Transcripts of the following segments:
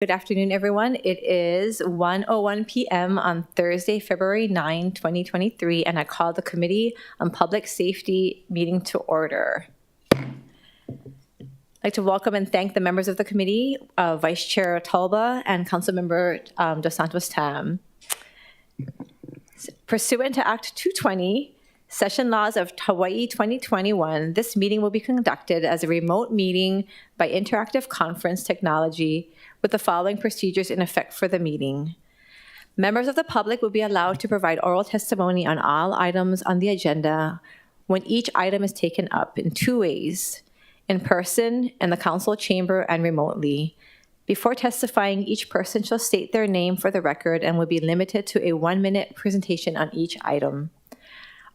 Good afternoon, everyone. It is 1:01 p.m. on Thursday, February 9, 2023, and I call the Committee on Public Safety meeting to order. I'd like to welcome and thank the members of the committee, Vice Chair Talba and Councilmember Dos Santos Tam. Pursuant to Act 220, Session Laws of Hawaii 2021, this meeting will be conducted as a remote meeting by interactive conference technology with the following procedures in effect for the meeting. Members of the public will be allowed to provide oral testimony on all items on the agenda when each item is taken up in two ways: in person, in the council chamber, and remotely. Before testifying, each person shall state their name for the record and will be limited to a 1-minute presentation on each item.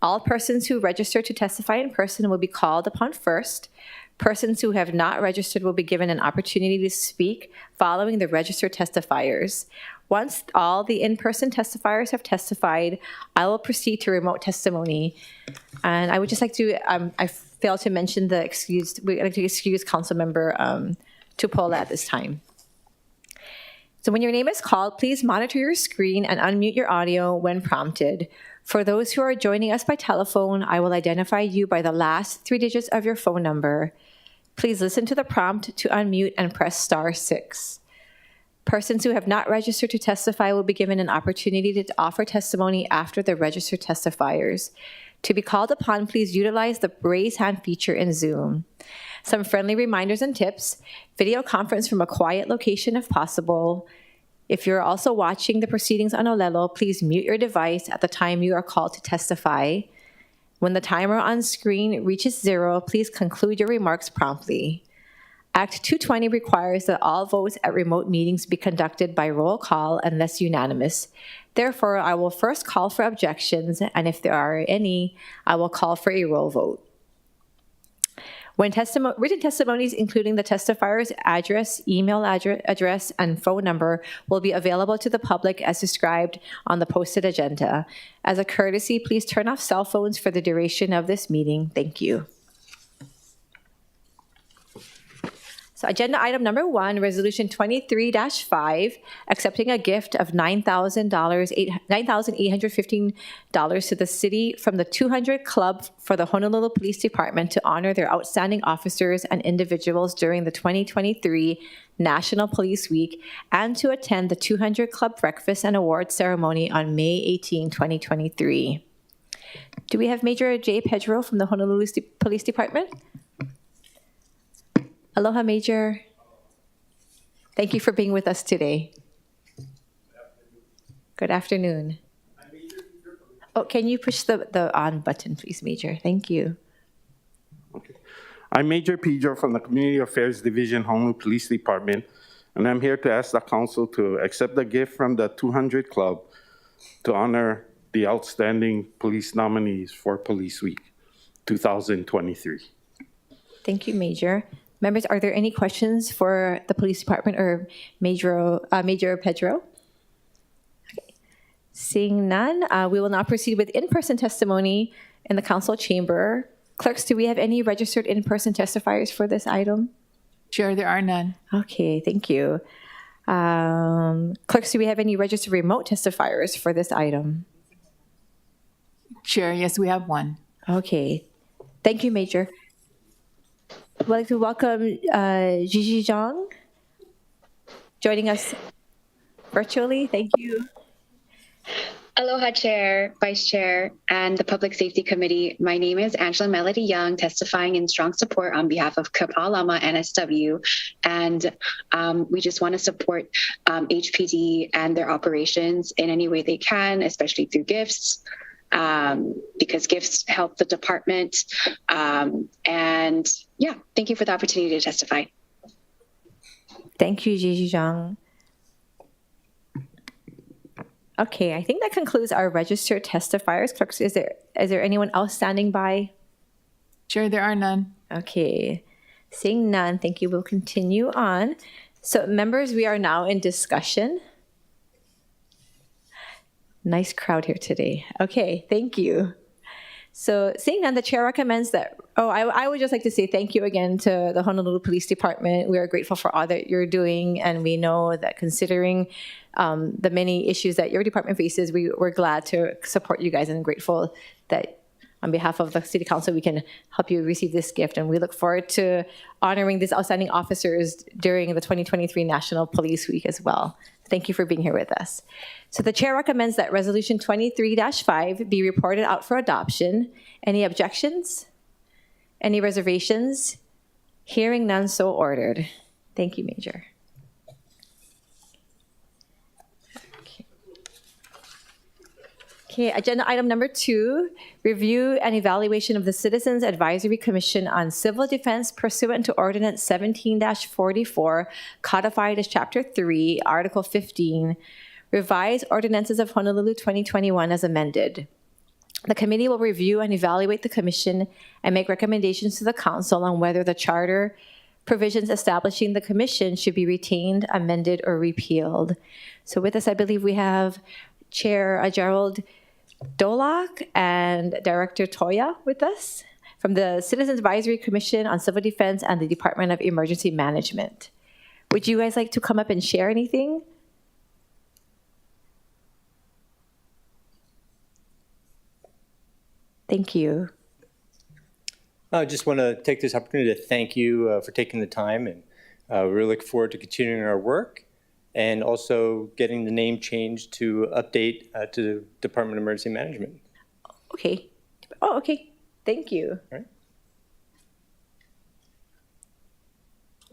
All persons who register to testify in person will be called upon first. Persons who have not registered will be given an opportunity to speak following the registered testifiers. Once all the in-person testifiers have testified, I will proceed to remote testimony. And I would just like to, I failed to mention we'd like to excuse Councilmember Tupola at this time. So when your name is called, please monitor your screen and unmute your audio when prompted. For those who are joining us by telephone, I will identify you by the last 3 digits of your phone number. Please listen to the prompt to unmute and press *6. Persons who have not registered to testify will be given an opportunity to offer testimony after the registered testifiers. To be called upon, please utilize the raise hand feature in Zoom. Some friendly reminders and tips: video conference from a quiet location if possible. If you're also watching the proceedings on Olelo, please mute your device at the time you are called to testify. When the timer on screen reaches 0, please conclude your remarks promptly. Act 220 requires that all votes at remote meetings be conducted by roll call unless unanimous. Therefore, I will first call for objections, and if there are any, I will call for a roll vote. When written testimonies, including the testifier's address, email address, and phone number, will be available to the public as described on the posted agenda. As a courtesy, please turn off cell phones for the duration of this meeting. Thank you. So agenda item number 1, Resolution 23-5, accepting a gift of $9,815 to the city from the 200 Club for the Honolulu Police Department to honor their outstanding officers and individuals during the 2023 National Police Week and to attend the 200 Club Breakfast and Awards Ceremony on May 18, 2023. Do we have Major J. Pedro from the Honolulu Police Department? Aloha, Major. Thank you for being with us today. Good afternoon. Oh, can you push the on button, please, Major? Thank you. Okay. I'm Major Pedro from the Community Affairs Division, Honolulu Police Department, and I'm here to ask the council to accept the gift from the 200 Club to honor the outstanding police nominees for Police Week 2023. Thank you, Major. Members, are there any questions for the police department or Major Pedro? Okay. Seeing none, we will now proceed with in-person testimony in the council chamber. Clerks, do we have any registered in-person testifiers for this item? Chair, there are none. Okay, thank you. Clerks, do we have any registered remote testifiers for this item? Chair, yes, we have one. Okay, thank you, Major. I'd like to welcome Gigi Zhang joining us virtually. Thank you. Aloha, Chair, Vice Chair, and the Public Safety Committee. My name is Angela Melody Young, testifying in strong support on behalf of Kapalama NSW. And we just want to support HPD and their operations in any way they can, especially through gifts. Because gifts help the department. And yeah, thank you for the opportunity to testify. Thank you, Gigi Zhang. Okay, I think that concludes our registered testifiers. Clerks, is there anyone else standing by? Chair, there are none. Okay, seeing none, thank you. We'll continue on. So members, we are now in discussion. Nice crowd here today. Okay, thank you. So seeing none, the chair recommends that, I would just like to say thank you again to the Honolulu Police Department. We are grateful for all that you're doing, and we know that considering the many issues that your department faces, we're glad to support you guys and grateful that on behalf of the City Council, we can help you receive this gift. And we look forward to honoring these outstanding officers during the 2023 National Police Week as well. Thank you for being here with us. So the chair recommends that Resolution 23-5 be reported out for adoption. Any objections? Any reservations? Hearing none, so ordered. Thank you, Major. Okay, agenda item number 2, review and evaluation of the Citizens Advisory Commission on Civil Defense pursuant to Ordinance 17-44, codified as Chapter 3, Article 15, revised ordinances of Honolulu 2021 as amended. The committee will review and evaluate the commission and make recommendations to the council on whether the charter provisions establishing the commission should be retained, amended, or repealed. So with us, I believe we have Chair Gerald Dolak and Director Toya with us from the Citizens Advisory Commission on Civil Defense and the Department of Emergency Management. Would you guys like to come up and share anything? Thank you. I just want to take this opportunity to thank you for taking the time, and we really look forward to continuing our work and also getting the name changed to update to the Department of Emergency Management. Okay. Oh, okay. Thank you. All right.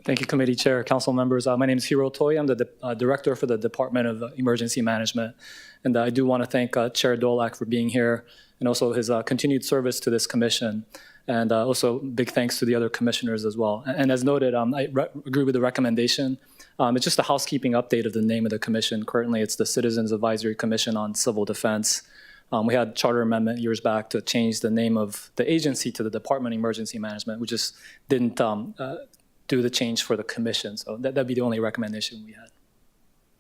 Thank you, Committee Chair, Council members. My name is Hiro Toy. I'm the Director for the Department of Emergency Management. And I do want to thank Chair Dolak for being here and also his continued service to this commission. And also big thanks to the other commissioners as well. And as noted, I agree with the recommendation. It's just a housekeeping update of the name of the commission. Currently, it's the Citizens Advisory Commission on Civil Defense. We had charter amendment years back to change the name of the agency to the Department of Emergency Management. We just didn't do the change for the commission. So that'd be the only recommendation we had.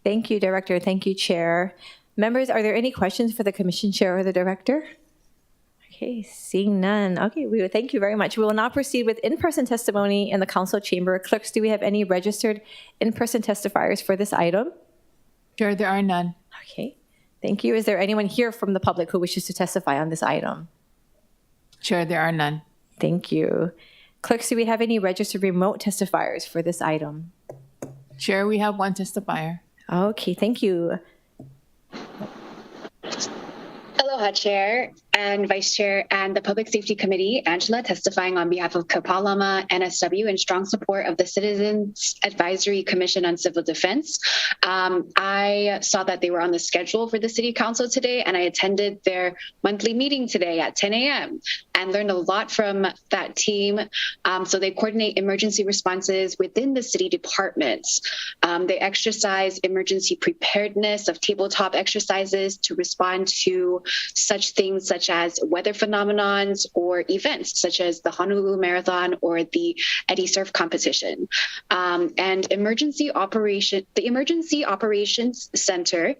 Thank you, Director. Thank you, Chair. Members, are there any questions for the Commission Chair or the Director? Okay, seeing none. Okay, thank you very much. We will now proceed with in-person testimony in the Council chamber. Clerks, do we have any registered in-person testifiers for this item? Chair, there are none. Okay, thank you. Is there anyone here from the public who wishes to testify on this item? Chair, there are none. Thank you. Clerks, do we have any registered remote testifiers for this item? Chair, we have one testifier. Okay, thank you. Aloha, Chair and Vice Chair and the Public Safety Committee, Angela testifying on behalf of Kapalama NSW in strong support of the Citizens Advisory Commission on Civil Defense. I saw that they were on the schedule for the City Council today, and I attended their monthly meeting today at 10 a.m. and learned a lot from that team. So they coordinate emergency responses within the city departments. They exercise emergency preparedness of tabletop exercises to respond to such things such as weather phenomenons or events such as the Honolulu Marathon or the Eddy Surf competition. And the Emergency Operations Center,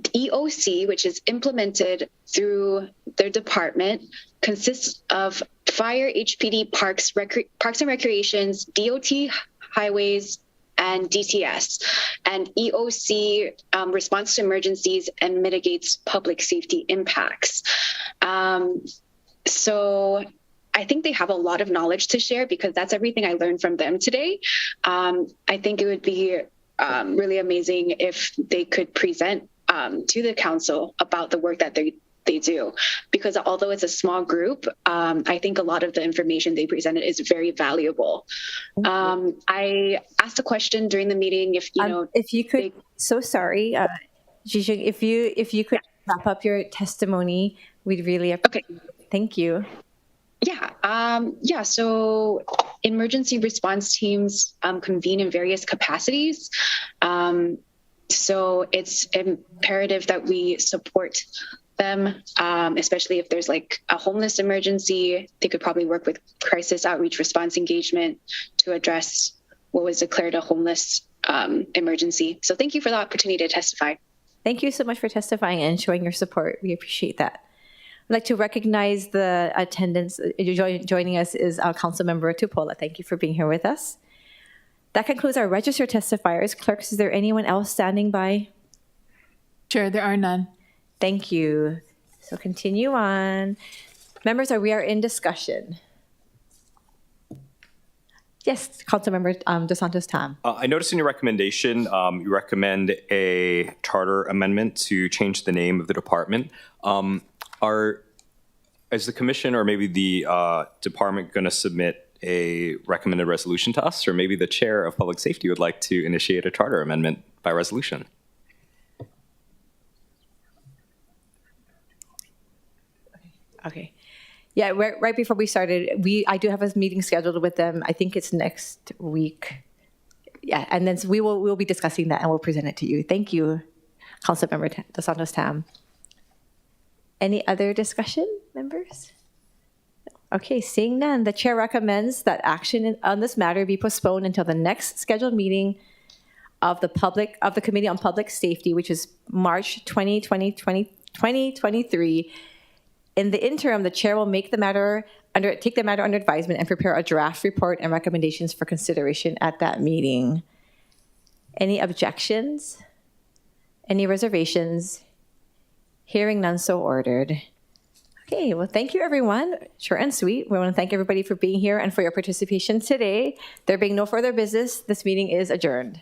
EOC, which is implemented through their department, consists of Fire, HPD, Parks and Recreations, DOT, Highways, and DTS. And EOC responds to emergencies and mitigates public safety impacts. So I think they have a lot of knowledge to share because that's everything I learned from them today. I think it would be really amazing if they could present to the council about the work that they do, because although it's a small group, I think a lot of the information they presented is very valuable. I asked a question during the meeting if you could. So sorry, Jijing, if you could wrap up your testimony, we'd really appreciate it. Thank you. Yeah. So emergency response teams convene in various capacities. So it's imperative that we support them, especially if there's like a homeless emergency. They could probably work with crisis outreach response engagement to address what was declared a homeless emergency. So thank you for the opportunity to testify. Thank you so much for testifying and showing your support. We appreciate that. I'd like to recognize the attendance. Joining us is our Councilmember Tupola. Thank you for being here with us. That concludes our registered testifiers. Clerks, is there anyone else standing by? Chair, there are none. Thank you. So continue on. Members, we are in discussion. Yes, Councilmember Dos Santos Tam. I noticed in your recommendation, you recommend a charter amendment to change the name of the department. Is the commission or maybe the department going to submit a recommended resolution to us, or maybe the chair of public safety would like to initiate a charter amendment by resolution? Okay. Yeah, right before we started, I do have a meeting scheduled with them. I think it's next week. Yeah, and then we'll be discussing that and we'll present it to you. Thank you, Councilmember Dos Santos Tam. Any other discussion, members? Okay, seeing none, the chair recommends that action on this matter be postponed until the next scheduled meeting of the Committee on Public Safety, which is March 2023. In the interim, the chair will take the matter under advisement and prepare a draft report and recommendations for consideration at that meeting. Any objections? Any reservations? Hearing none, so ordered. Okay, well, thank you, everyone. Short and sweet. We want to thank everybody for being here and for your participation today. There being no further business, this meeting is adjourned.